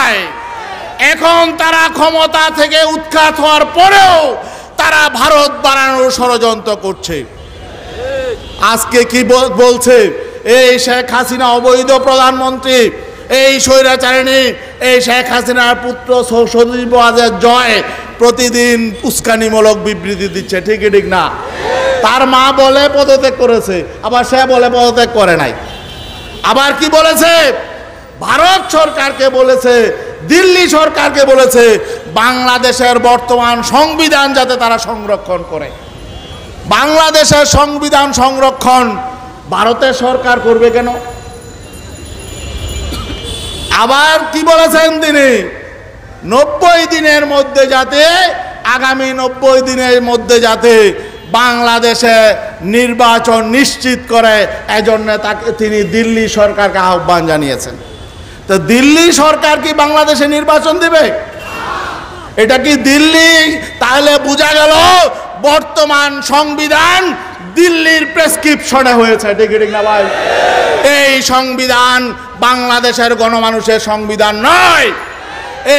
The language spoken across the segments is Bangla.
নয়। এখন তারা ক্ষমতা থেকে উৎখাত হওয়ার পরেও তারা ভারত বানানোর ষড়যন্ত্র করছে। আজকে কি বলছে, এই শেখ হাসিনা অবৈধ প্রধানমন্ত্রী, এই স্বৈরাচারিণী, এই শেখ হাসিনার পুত্র সজীব ওয়াজেদ জয় প্রতিদিন উস্কানিমূলক বিবৃতি দিচ্ছে, ঠিকই ঠিক না? তার মা বলে পদত্যাগ করেছে, আবার সে বলে পদত্যাগ করে নাই। আবার কি বলেছে, ভারত সরকারকে বলেছে, দিল্লি সরকারকে বলেছে বাংলাদেশের বর্তমান সংবিধান যাতে তারা সংরক্ষণ করে। বাংলাদেশের সংবিধান সংরক্ষণ ভারতের সরকার করবে কেন? আবার কি বলেছেন তিনি, 90 দিনের মধ্যে যাতে, আগামী 90 দিনের মধ্যে যাতে বাংলাদেশে নির্বাচন নিশ্চিত করে, এজন্য তাকে তিনি দিল্লি সরকারকে আহ্বান জানিয়েছেন। তো দিল্লি সরকার কি বাংলাদেশে নির্বাচন দেবে? এটা কি দিল্লি? তাহলে বোঝা গেল বর্তমান সংবিধান দিল্লির প্রেসক্রিপশনে হয়েছে, ঠিক না ভাই? এই সংবিধান বাংলাদেশের গণমানুষের সংবিধান নয়।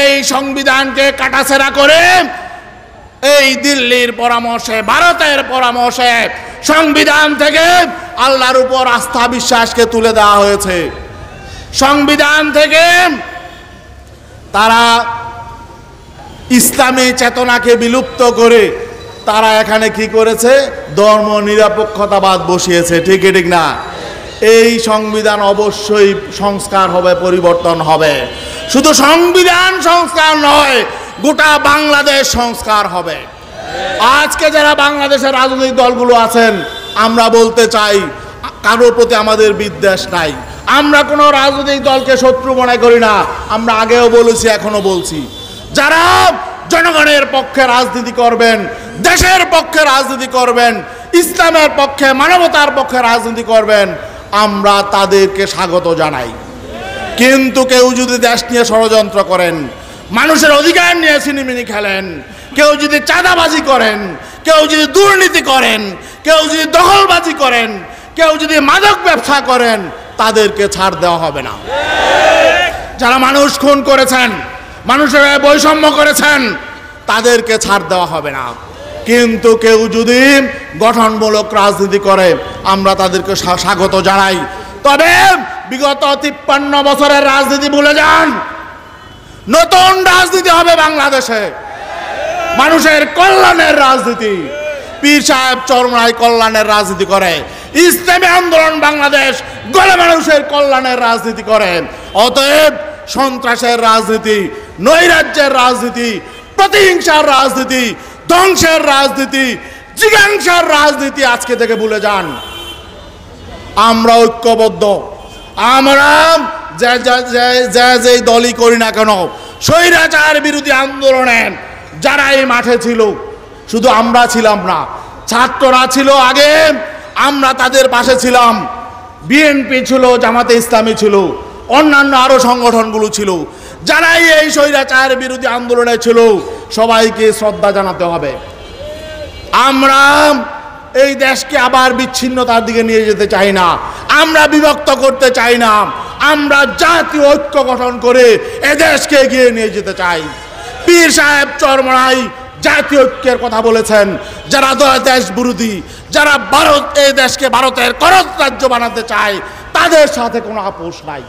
এই সংবিধানকে কাটাছেঁড়া করে এই দিল্লির পরামর্শে, ভারতের পরামর্শে সংবিধান থেকে আল্লাহর উপর আস্থা বিশ্বাসকে তুলে দেওয়া হয়েছে। সংবিধান থেকে তারা ইসলামী চেতনাকে বিলুপ্ত করে তারা এখানে কি করেছে, ধর্ম নিরপেক্ষতাবাদ বসিয়েছে, ঠিক ঠিক না? এই সংবিধান অবশ্যই সংস্কার হবে, পরিবর্তন হবে। শুধু সংবিধান সংস্কার নয়, গোটা বাংলাদেশ সংস্কার হবে। আজকে যারা বাংলাদেশের রাজনৈতিক দলগুলো আছেন, আমরা বলতে চাই কারোর প্রতি আমাদের বিদ্বেষ নাই। আমরা কোনো রাজনৈতিক দলকে শত্রু মনে করি না। আমরা আগেও বলেছি, এখনো বলছি, যারা জনগণের পক্ষে রাজনীতি করবেন, দেশের পক্ষে রাজনীতি করবেন, ইসলামের পক্ষে, মানবতার পক্ষে রাজনীতি করবেন, আমরা তাদেরকে স্বাগত জানাই। কিন্তু কেউ যদি দেশ নিয়ে ষড়যন্ত্র করেন, মানুষের অধিকার নিয়ে ছিনিমিনি খেলেন, কেউ যদি চাঁদাবাজি করেন, কেউ যদি দুর্নীতি করেন, কেউ যদি দখলবাজি করেন, কেউ যদি মাদক ব্যবসা করেন, তাদেরকে ছাড় দেওয়া হবে না। যারা মানুষ খুন করেছেন, মানুষের বৈষম্য করেছেন, তাদেরকে ছাড় দেওয়া হবে না। কিন্তু কেউ যদি গঠনমূলক রাজনীতি করে, আমরা তাদেরকে স্বাগত জানাই। তবে বিগত 53 বছরের রাজনীতি ভুলে যান। নতুন রাজনীতি হবে বাংলাদেশে, মানুষের কল্যাণের রাজনীতি। পীর সাহেব চরমনাই কল্যাণের রাজনীতি করে, ইসলামী আন্দোলন বাংলাদেশ গণমানুষের কল্যাণের রাজনীতি করে। অতএব সন্ত্রাসের রাজনীতি, নৈরাজ্যের রাজনীতি, প্রতিহিংসার রাজনীতি, ধ্বংসের রাজনীতি, জিজ্ঞাসার রাজনীতি আজকে থেকে ভুলে যান। আমরা ঐক্যবদ্ধ। আমরা যে দলই করি না কেন, স্বৈরাচার বিরোধী আন্দোলনে যারা এই মাঠে ছিল, শুধু আমরা ছিলাম না, ছাত্ররা ছিল আগে, আমরা তাদের পাশে ছিলাম। বিএনপি ছিল, জামাতে ইসলামী ছিল, অন্যান্য আরো সংগঠনগুলো ছিল। যারাই এই স্বৈরাচার বিরোধী আন্দোলনে ছিল, সবাইকে শ্রদ্ধা জানাতে হবে। আমরা এই দেশকে আবার বিচ্ছিন্নতার দিকে নিয়ে যেতে চাই না, আমরা বিভক্ত করতে চাই না। আমরা জাতীয় ঐক্য গঠন করে এ দেশকে এগিয়ে নিয়ে যেতে চাই। পীর সাহেব চরমনাই জাতীয় ঐক্যের কথা বলেছেন। যারা দেশ বিরোধী, যারা ভারত, এই দেশকে ভারতের করত রাজ্য বানাতে চায়, তাদের সাথে কোনো আপোষ নাই।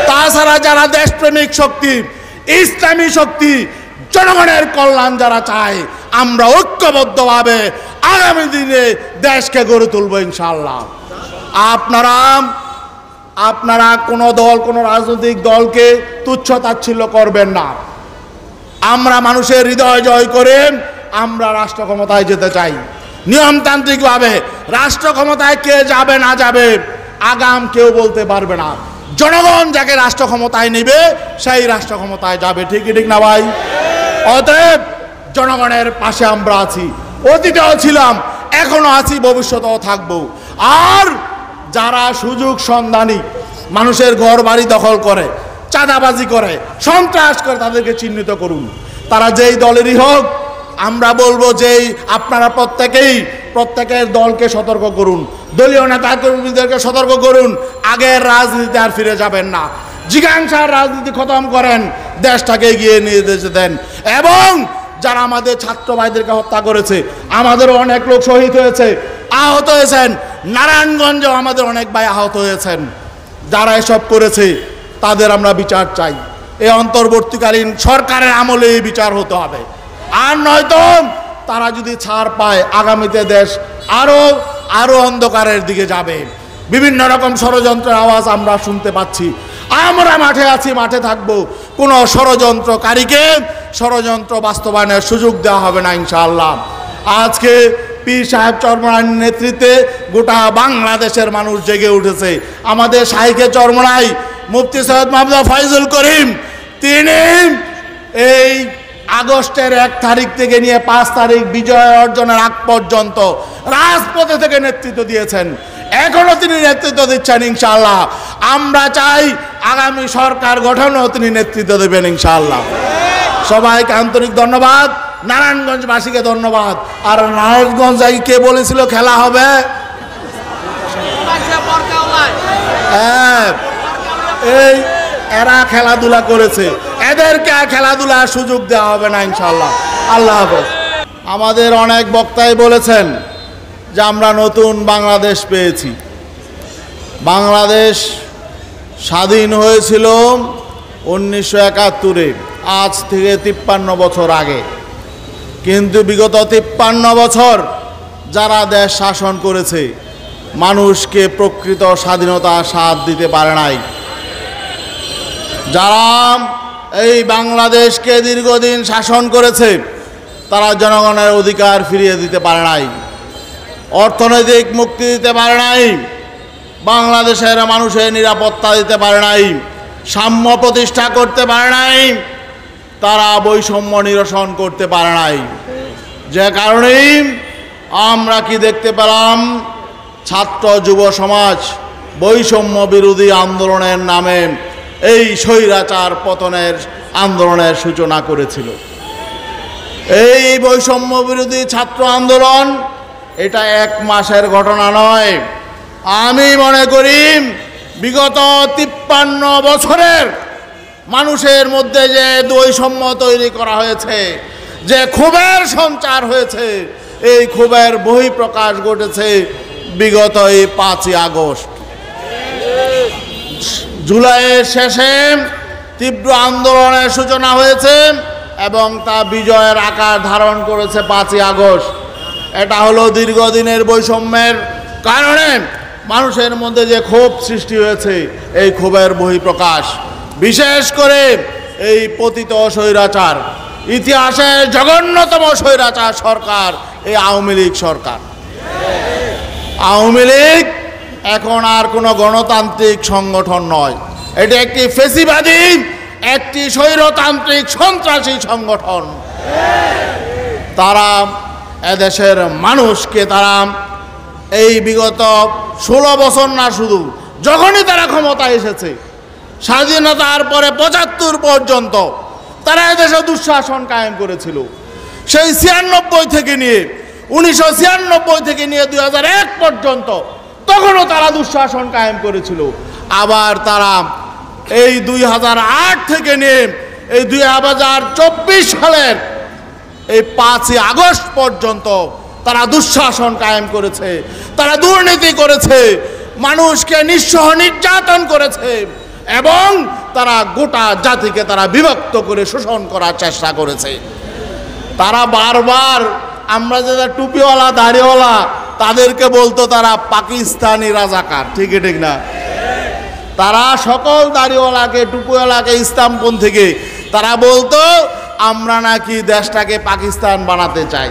তাছাড়া যারা দেশপ্রেমিক শক্তি, ইসলামী শক্তি, জনগণের কল্যাণ যারা চায়, আমরা ঐক্যবদ্ধভাবে আগামী দিনে দেশকে গড়ে তুলব ইনশাআল্লাহ। আপনারা কোনো দল, কোনো রাজনৈতিক দলকে তুচ্ছ তাচ্ছিল্য করবেন না। আমরা মানুষের হৃদয় জয় করে আমরা রাষ্ট্র ক্ষমতায় যেতে চাই নিয়মতান্ত্রিকভাবে। রাষ্ট্র ক্ষমতায় কে যাবে না যাবে আগাম কেউ বলতে পারবে না। জনগণ যাকে রাষ্ট্র ক্ষমতায় নেবে সেই রাষ্ট্র ক্ষমতায় যাবে, ঠিক না ভাই? অতএব জনগণের পাশে আমরা আছি, অতীতেও ছিলাম, এখনো আছি, ভবিষ্যতেও থাকবো। আর যারা সুযোগ সন্ধানী, মানুষের ঘর বাড়ি দখল করে, চাঁদাবাজি করে, সন্ত্রাস করে, তাদেরকে চিহ্নিত করুন। তারা যেই দলেরই হোক, আমরা বলবো যেই আপনারা প্রত্যেকের দলকে সতর্ক করুন, দলীয় নেতা কর্মীদেরকে সতর্ক করুন। আগের রাজনীতি আর ফিরে যাবেন না। জিজ্ঞাসার রাজনীতি খতম করেন, দেশটাকে এগিয়ে নিয়ে যেতে দেন। এবং যারা আমাদের ছাত্র ভাইদেরকে হত্যা করেছে, আমাদেরও অনেক লোক শহীদ হয়েছে, আহত হয়েছেন। নারায়ণগঞ্জেও আমাদের অনেক ভাই আহত হয়েছেন। যারা এসব করেছে তাদের আমরা বিচার চাই। এই অন্তর্বর্তীকালীন সরকারের আমলে এই বিচার হতে হবে। আর নয়তো তারা যদি ছাড় পায়, আগামীতে দেশ আরো অন্ধকারের দিকে যাবে। বিভিন্ন রকম ষড়যন্ত্রের আওয়াজ আমরা শুনতে পাচ্ছি। আমরা মাঠে আছি, মাঠে থাকবো। কোনো ষড়যন্ত্রকারীকে ষড়যন্ত্র বাস্তবায়নের সুযোগ দেওয়া হবে না ইনশাআল্লাহ। আজকে পীর সাহেব চরমনাইর নেতৃত্বে গোটা বাংলাদেশের মানুষ জেগে উঠেছে। আমাদের শাইখে চরমনাই মুফতি সৈয়দ মাহমুদ ফয়জুল করিম, তিনি এই আগস্টের 1 তারিখ থেকে নিয়ে 5 তারিখ বিজয় অর্জনের আগ পর্যন্ত রাজপথে থেকে নেতৃত্ব দিয়েছেন। এখনো তিনি নেতৃত্ব দিচ্ছেন ইনশাআল্লাহ। আমরা চাই আগামী সরকার গঠনেও তিনি নেতৃত্ব দেবেন ইনশাআল্লাহ। সবাইকে আন্তরিক ধন্যবাদ, নারায়ণগঞ্জবাসীকে ধন্যবাদ। আর নারায়ণগঞ্জ কে বলেছিল খেলা হবে? এই এরা খেলাধুলা করেছে, এদেরকে আর খেলাধুলার সুযোগ দেওয়া হবে না ইনশাআল্লাহ। আল্লাহ হাফেজ। আমাদের অনেক বক্তাই বলেছেন যে আমরা নতুন বাংলাদেশ পেয়েছি। বাংলাদেশ স্বাধীন হয়েছিল 1971-এ, আজ থেকে 53 বছর আগে। কিন্তু বিগত 53 বছর যারা দেশ শাসন করেছে, মানুষকে প্রকৃত স্বাধীনতার স্বাদ দিতে পারে নাই। যারা এই বাংলাদেশকে দীর্ঘদিন শাসন করেছে, তারা জনগণের অধিকার ফিরিয়ে দিতে পারে নাই, অর্থনৈতিক মুক্তি দিতে পারে নাই, বাংলাদেশের মানুষের নিরাপত্তা দিতে পারে নাই, সাম্য প্রতিষ্ঠা করতে পারে নাই, তারা বৈষম্য নিরসন করতে পারে নাই। যে কারণেই আমরা কি দেখতে পেলাম, ছাত্র যুব সমাজ বৈষম্য বিরোধী আন্দোলনের নামে এই স্বৈরাচার পতনের আন্দোলনের সূচনা করেছিল। এই বৈষম্য বিরোধী ছাত্র আন্দোলন এটা 1 মাসের ঘটনা নয়। আমি মনে করি বিগত 53 বছরের মানুষের মধ্যে যে বৈষম্য তৈরি করা হয়েছে, যে ক্ষোভের সঞ্চার হয়েছে, এই ক্ষোভের বহিঃপ্রকাশ ঘটেছে বিগত এই 5ই আগস্ট। জুলাইয়ের শেষে তীব্র আন্দোলনের সূচনা হয়েছে এবং তা বিজয়ের আকার ধারণ করেছে 5ই আগস্ট। এটা হলো দীর্ঘদিনের বৈষম্যের কারণে মানুষের মধ্যে যে ক্ষোভ সৃষ্টি হয়েছে, এই ক্ষোভের বহিঃপ্রকাশ। বিশেষ করে এই পতিত স্বৈরাচার, ইতিহাসের জঘন্যতম স্বৈরাচার সরকার এই আওয়ামী লীগ সরকার। আওয়ামী লীগ এখন আর কোনো গণতান্ত্রিক সংগঠন নয়, এটি একটি ফ্যাসিবাদী, একটি স্বৈরতান্ত্রিক সন্ত্রাসী সংগঠন। তারা এদেশের মানুষকে তারা এই বিগত 16 বছর না, শুধু যখনই তারা ক্ষমতায় এসেছে, স্বাধীনতার পরে 75 পর্যন্ত তারা এদেশে দুঃশাসন কায়েম করেছিল। সেই 96 থেকে নিয়ে 1996 থেকে নিয়ে 2001 পর্যন্ত তখনও তারা দুঃশাসন কায়েম করেছিল। আবার তারা এই 2008 থেকে নিয়ে এই 2024 সালের এই 5ই আগস্ট পর্যন্ত তারা দুঃশাসন কায়েম করেছে, তারা দুর্নীতি করেছে, মানুষকে নিঃসহ নির্যাতন করেছে এবং তারা গোটা জাতিকে তারা বিভক্ত করে শোষণ করার চেষ্টা করেছে। তারা বারবার, আমরা যারা টুপিওয়ালা দাড়িওয়ালা তাদেরকে বলতো তারা পাকিস্তানি রাজাকার, ঠিক না? তারা সকল দাড়িওয়ালাকে, টুপিওয়ালাকে, ইসলামপন্থীকে তারা বলতো আমরা নাকি দেশটাকে পাকিস্তান বানাতে চাই।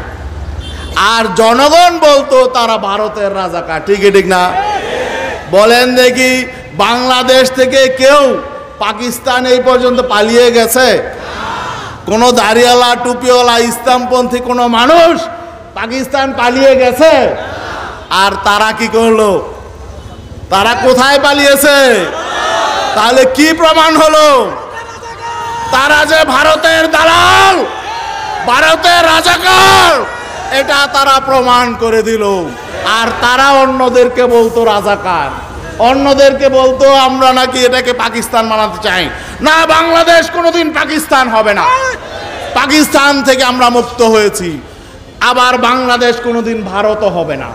আর জনগণ বলতো তারা ভারতের রাজাকার, ঠিক না? বলেন দেখি, বাংলাদেশ থেকে কেউ পাকিস্তান এই পর্যন্ত পালিয়ে গেছে? কোনো দাড়িওয়ালা, টুপিওয়ালা, ইসলামপন্থী কোনো মানুষ পাকিস্তান পালিয়ে গেছে? আর তারা কি করলো? তারা কোথায় পালিয়েছে? তাহলে কি প্রমাণ হলো? তারা যে ভারতের দালাল, ভারতের রাজাকার, এটা তারা প্রমাণ করে দিল। আর তারা অন্যদেরকে বলতো রাজাকার, অন্যদেরকে বলতো আমরা নাকি এটাকে পাকিস্তান বানাতে চাই। না, বাংলাদেশ কোনোদিন পাকিস্তান হবে না। পাকিস্তান থেকে আমরা মুক্ত হয়েছি, আবার বাংলাদেশ কোনোদিন ভারতও হবে না।